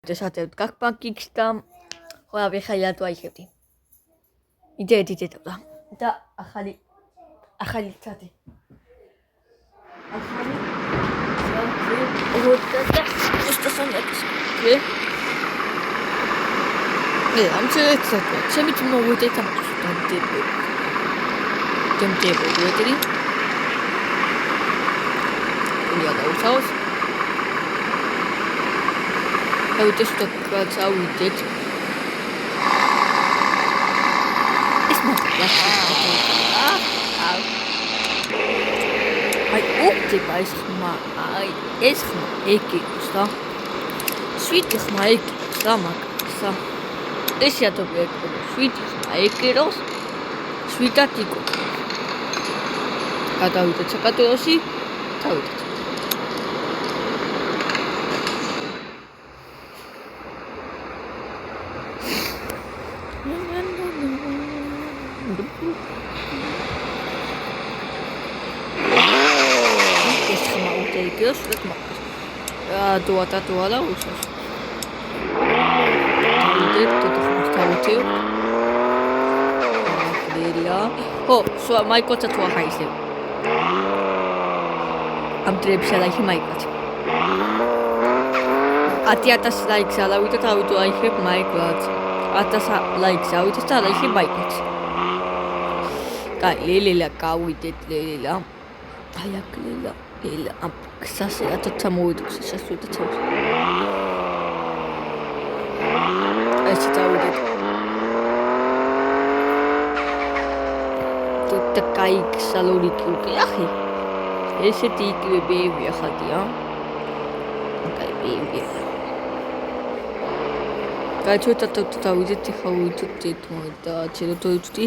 Desatevt kakpakiks da hoavi khayatu aihevdi. Idedideda da ahali tsate. Ჩემით მოვიდეთ ამ დემტები ვეტრი. უნდა დავუსაოს. ავიდეთ შტოკაც ავიდეთ. ეს მოკლედ. აი ოპტება ეს ხმა. აი ეს ხმა ეკითხს და სვიტი ხმა ეკითხს და მაგსა. ეს შეადობი ეკითხს. სვიტი ხმა ეკიროს. სვიტად იქო. გადავიდეთ საკატოოში. დავიდეთ. ეს ხმა ούτε ეკიროს, სვიტ მაგას. დუატა უსოს. დავიდეთ. Ho, so maikota tu haise. Am trebse la hi maikat. 10,000 likes alawita tawitu aiheb maikat. 1000 likes awita ta laihi maikat. Kai lelela kawidet lelela. Ayak lela am sase atatsa moviduks sasuta tsaus. Ai tawidet. და кай салоники უკვე ახი ესეთი იგივე ბეები ახალია კაი ბეები გაჩვენოთ დავიდეთ ხა ვიტყვით და ჩერეთო ვიტყვი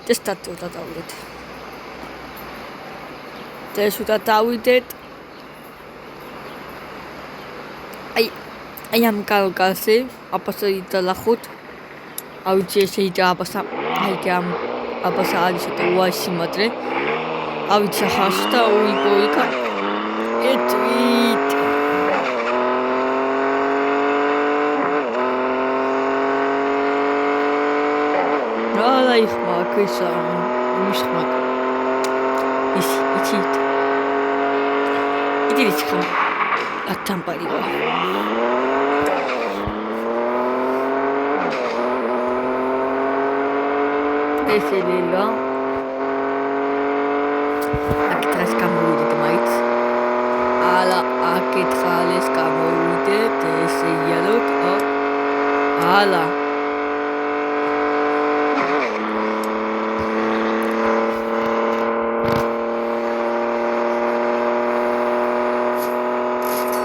ტესტატო დავიდეთ ტესტატო დავიდეთ აი ამ კალკასი აპასი დალახოთ ავიჩი შეიძლება აპასა აიგამ აბასა ალიშა უაში მადრე ავიჩა ხაშტა უიგოიკა ეტვით რა იხმა ქისა მიშხმა იცით იდიც ხმა ათამპარივა ესელილა აკეთრას გამოვიდეთ მაიც ალა აკეთრალეს გამოვიდეთ ესე იალოთ ალა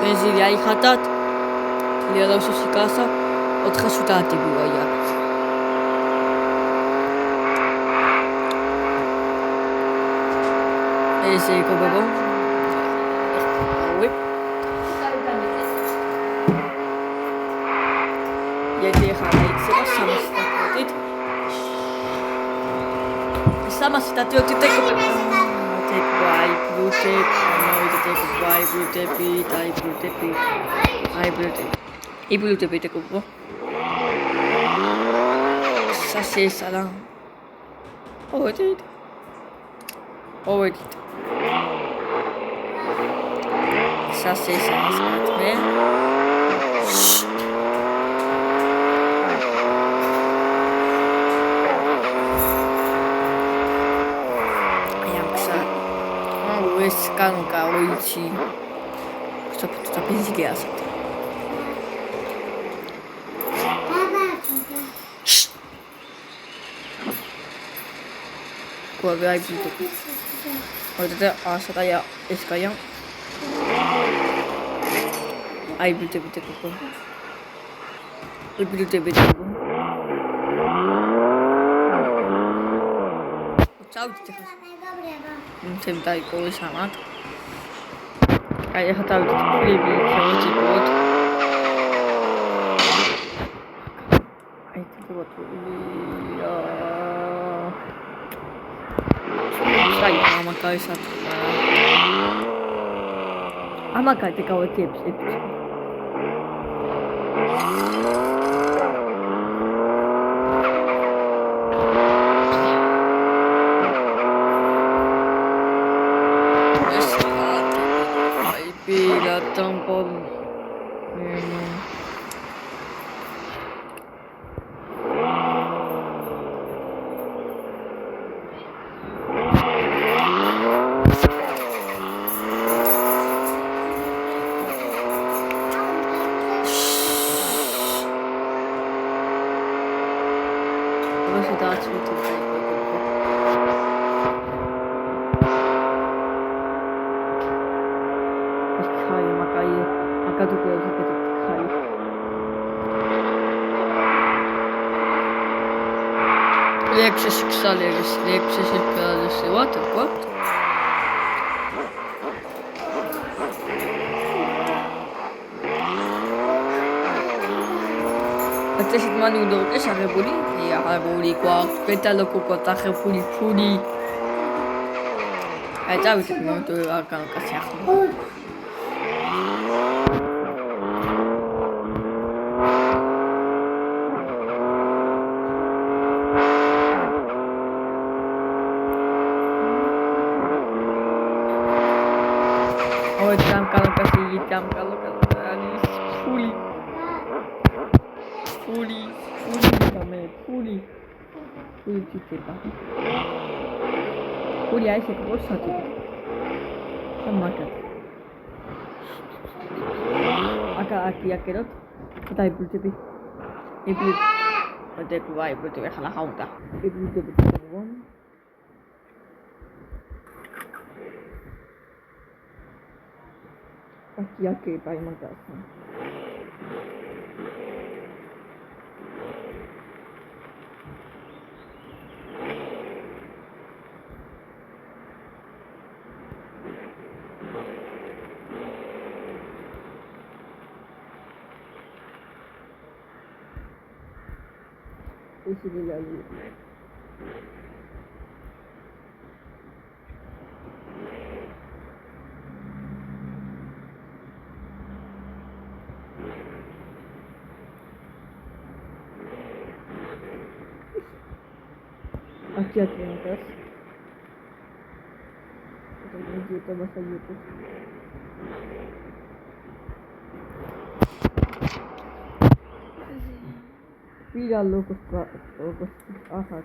ბენზინი აიხატათ ლიალავსო სიკასა 470 ბივაია ესე იყო ბაბა. აუე. եթե ხარ იქნება 300-ით. 300-ით ეკობა. ტეკვაი, ბუტე, ნოიდ ტეკვაი, ბუტები. იბლუტები ეკობა. სასესალა. ოეთ. სასესალა სკათმე. ეს კანკა უიცი. საფუძა ბენზინი ასეთ. Quoi vai plutôt. Odada asakaya eskaya. Ai plutôt quoi. Plutôt. Ciao ti faccio. Non sembra che cosa samat. Ai hatau baby chiamati pot. Ai ti what. Sai, mama kaisat. Ama kate kawati episode. წესით მან უნდა იყოს აღებული, აღებული გვაქვს პეტალოკო ყოთახებული ფული. აი წავიდეთ მომენტო არ განკაცი ახლა. ой там კალაკაში там კალაკაში ფული. Puliame, puli chiteba. Puli ai se posso tu. Samaka. Aki akerot. Dai bultebi. Ibi. Ode kuai bultebi khala haunta. Ibi bultebi tawon. Aki akebai magasa. This is the value. Aquí atrás. Esto va a salir. Pira locos ajá,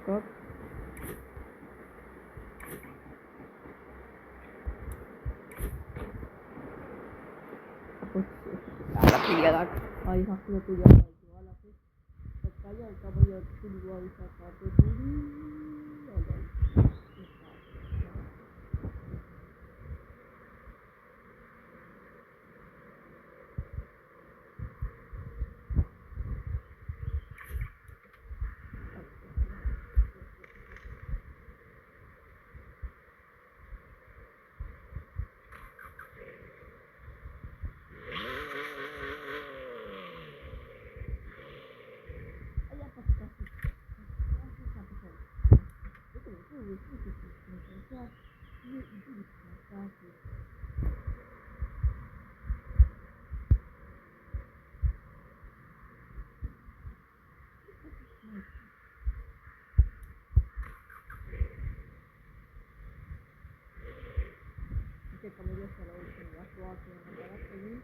la pilla ahí haklo tuya wala pe kaya kaboyo tuwa isa ka to Como yo se lo hice, ya estuvo aquí en el garaje.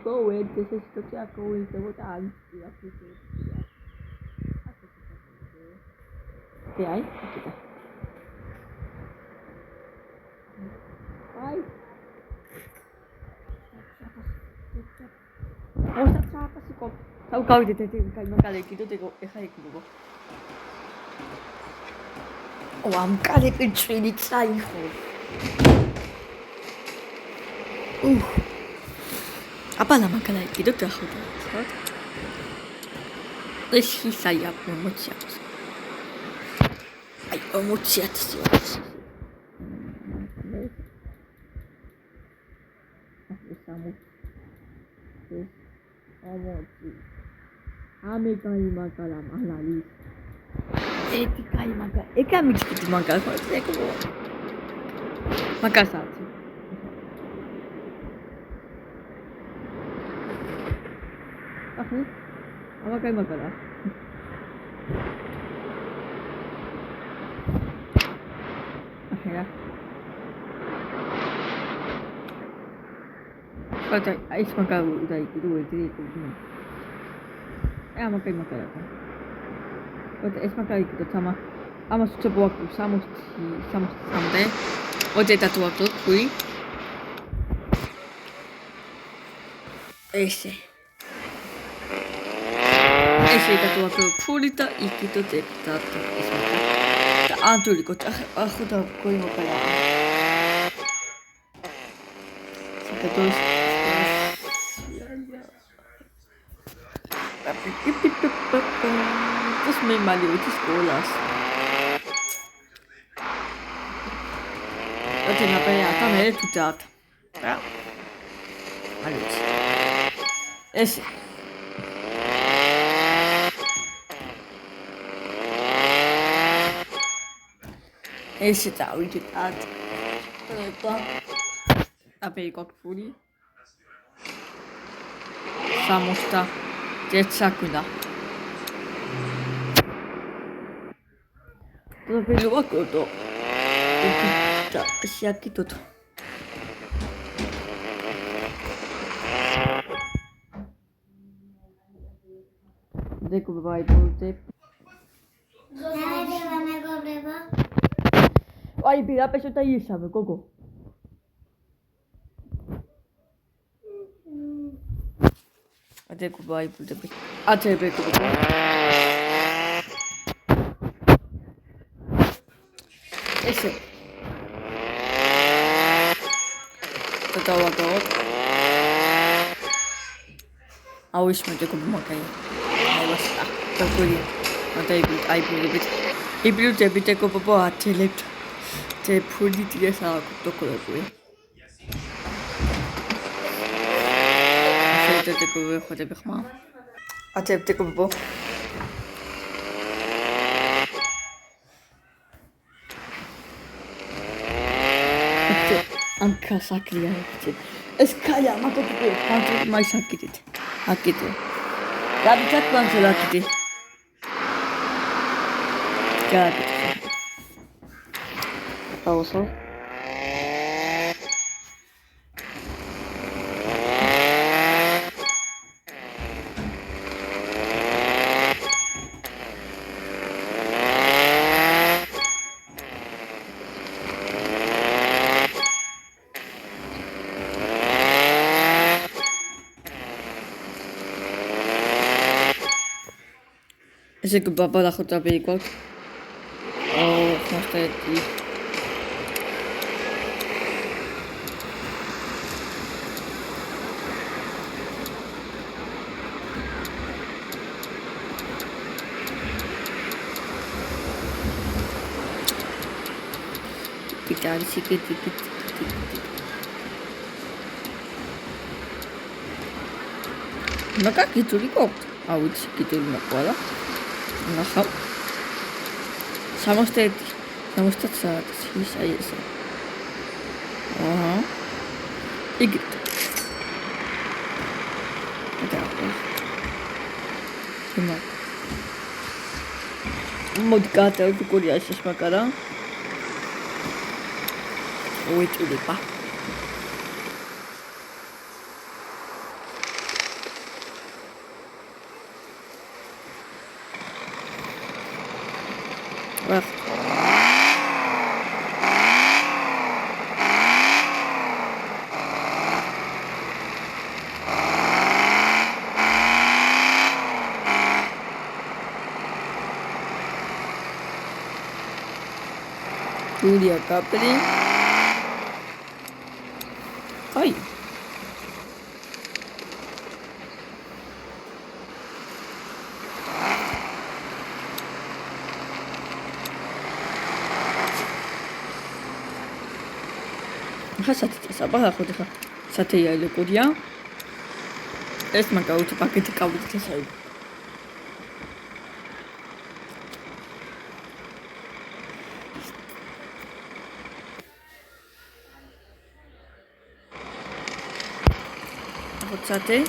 Poi necesito che accolgo votanti a tutti. Che hai? Vai. Sta chata si cop. Stavo capito te non cade chi tu te e fai cubo. ამ კალიპი წვილი წაიხო. აბალა მაგალაი კიდო დახვდა. ეს ისაია პრომოციას. აი პრომოციას. ამე კაი მაგალა მალალი. ეთი კაი მაგა. ეკა მიჩქით მაგალ ხო ეკო. მაგასაცი. აჰა. ამა კაი მაგალა. აჰა. But I smoke like do it. I'm okay, but it's my like the summer. I must to walk to some someday. What did that work look free? I say that work put it up, you could take that. The Anthony got a hood of going over. Just made my little scholars. But in a way, I can't help that. Yes. Is it out with that? A big got fully. Samosta Jetsakuna. Το πιλουάκο το σιάκι το δεν κουβάει τότε Ai πειρά πες όταν ήρθαμε κόκο δεν κουβάει τότε Άτσε είπε κόκο Ese. Total agora. A última de como uma caia. Aí vai estar. Então por aí. Aí por E pelo tempo tem como boa tele. Tem por de tirar essa tô colocando. Sei que como eu fazer bem mal. Até tem como boa. Anka sakriya işte. Eskaya matotuku pantu mai sakidit. Akite. Gabitak pansela akite. Gabi. Also. Ese que papá la JP igual. Oh, no está aquí. Quitar, sí que No как itu rikok. Awit segitu nak wala. Naham. Samostat saat bisa ya. Igit. Ada apa? Cuma. Mau dikata itu kuliah sekarang. Wait udah pak. Well. Julia Capri. Ai. Hasatite sabah aku dah. Sate ya le Korea. Es maca outro paquete cabo de sai. Sate.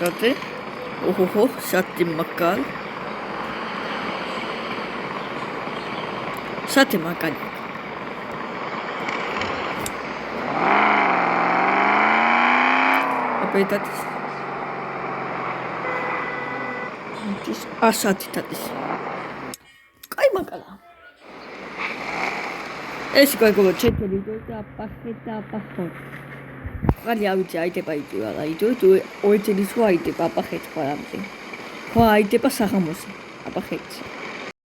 Sate. Oh, sate macal. Sate macal. Apetatis. Asatitatis. Kai macala. ეს გეგო ჩეთერი და პახეტა პახო. ხალი ავიძე აიდება იდეა, აიდო თუ ოეთელის ხო აიდება პახეთ ხარამზე. ხო აიდება საღამოზე. აპახეთი.